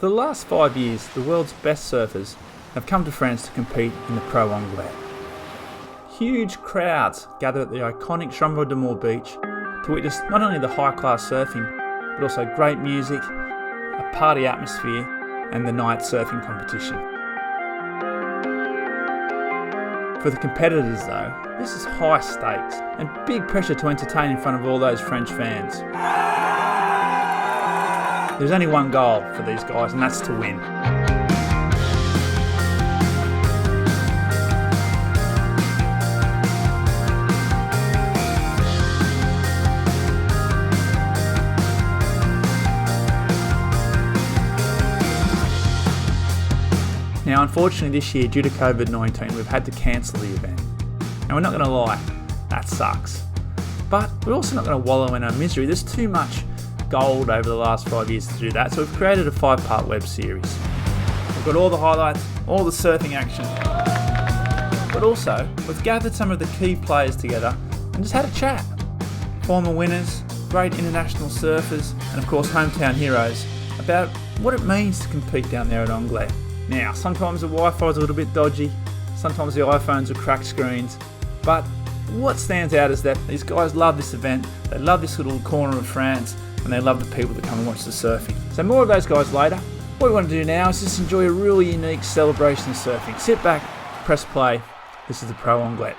For the last 5 years, the world's best surfers have come to France to compete in the Pro Anglet. Huge crowds gather at the iconic Chambre de Mars beach to witness not only the high-class surfing, but also great music, a party atmosphere, and the night surfing competition. For the competitors though, this is high stakes and big pressure to entertain in front of all those French fans. There's only one goal for these guys, and that's to win. Now unfortunately this year, due to COVID-19, we've had to cancel the event. And we're not going to lie, that sucks. But we're also not going to wallow in our misery. There's too much gold over the last 5 years to do that, so we've created a 5-part web series. We've got all the highlights, all the surfing action, but also we've gathered some of the key players together and just had a chat. Former winners, great international surfers, and of course hometown heroes about what it means to compete down there at Angelet. Now, sometimes the Wi-Fi is a little bit dodgy, sometimes the iPhones are cracked screens, but what stands out is that these guys love this event, they love this little corner of France, and they love the people that come and watch the surfing. So more of those guys later. What we want to do now is just enjoy a really unique celebration of surfing. Sit back, press play. This is the Pro Anglet.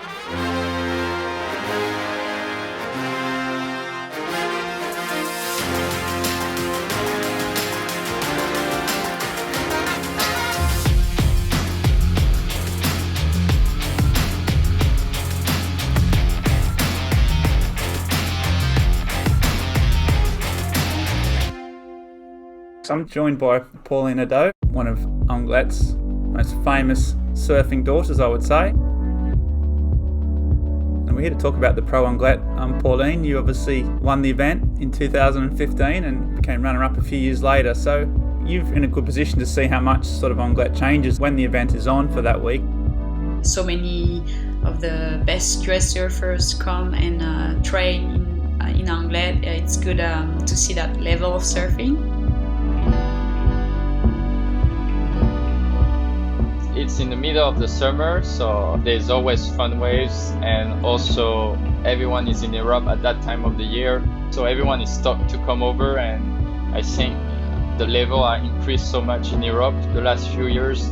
I'm joined by Pauline, one of Angelet's most famous surfing daughters, I would say. And we're here to talk about the Pro Anglet. Pauline, you obviously won the event in 2015 and became runner-up a few years later. So you're in a good position to see how much sort of Angelet changes when the event is on for that week. So many of the best US surfers come and train in Angelet. It's good to see that level of surfing. It's in the middle of the summer, so there's always fun waves, and also everyone is in Europe at that time of the year, so everyone is stoked to come over, and I think the level has increased so much in Europe the last few years.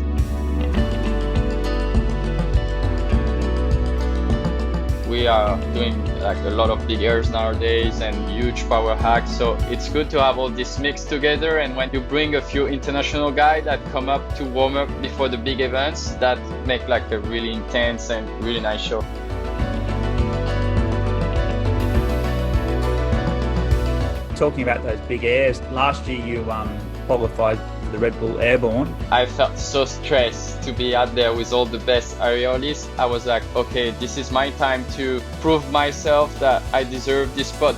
We are doing like a lot of big airs nowadays and huge power hacks, so it's good to have all this mixed together. And when you bring a few international guys that come up to warm up before the big events, that make like a really intense and really nice show. Talking about those big airs, last year you qualified for the Red Bull Airborne. I felt so stressed to be out there with all the best aerialists. I was like, okay, this is my time to prove myself that I deserve this spot.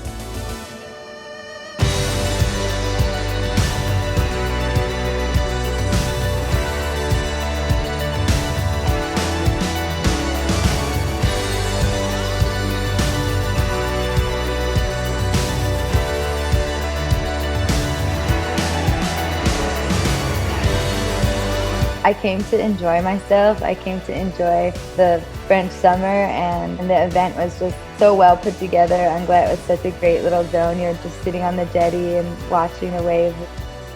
I came to enjoy myself. I came to enjoy the French summer, and the event was just so well put together. Angelet was such a great little zone. You're just sitting on the jetty and watching the waves.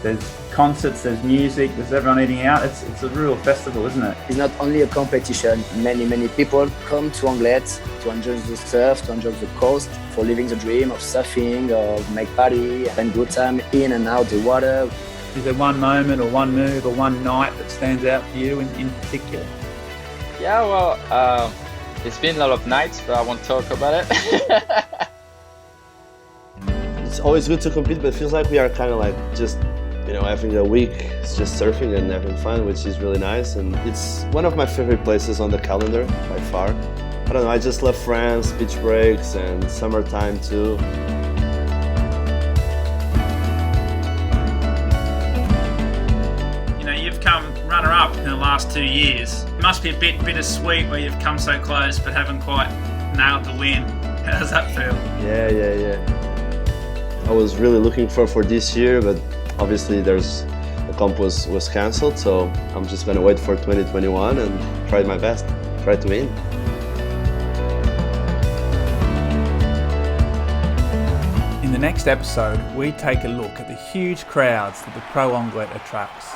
There's concerts, there's music, there's everyone eating out. It's a real festival, isn't it? It's not only a competition. Many people come to Angelet to enjoy the surf, to enjoy the coast, for living the dream of surfing, of make party, spend good time in and out the water. Is there one moment or one move or one night that stands out for you in particular? Yeah, well, it's been a lot of nights, but I won't talk about it. It's always good to compete, but it feels like we are kind of like just, having a week, it's just surfing and having fun, which is really nice. And it's one of my favorite places on the calendar by far. I don't know, I just love France, beach breaks, and summertime too. You've come runner-up in the last 2 years. It must be a bit bittersweet where you've come so close but haven't quite nailed the win. How does that feel? Yeah. I was really looking for this year, but obviously there's a comp was canceled, so I'm just gonna wait for 2021 and try my best, try to win. In the next episode, we take a look at the huge crowds that the Pro Anglet attracts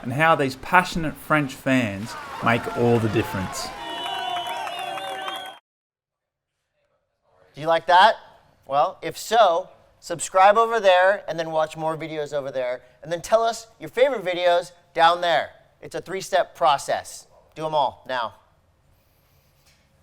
and how these passionate French fans make all the difference. Do you like that? Well, if so, subscribe over there and then watch more videos over there. And then tell us your favorite videos down there. It's a 3-step process. Do them all now.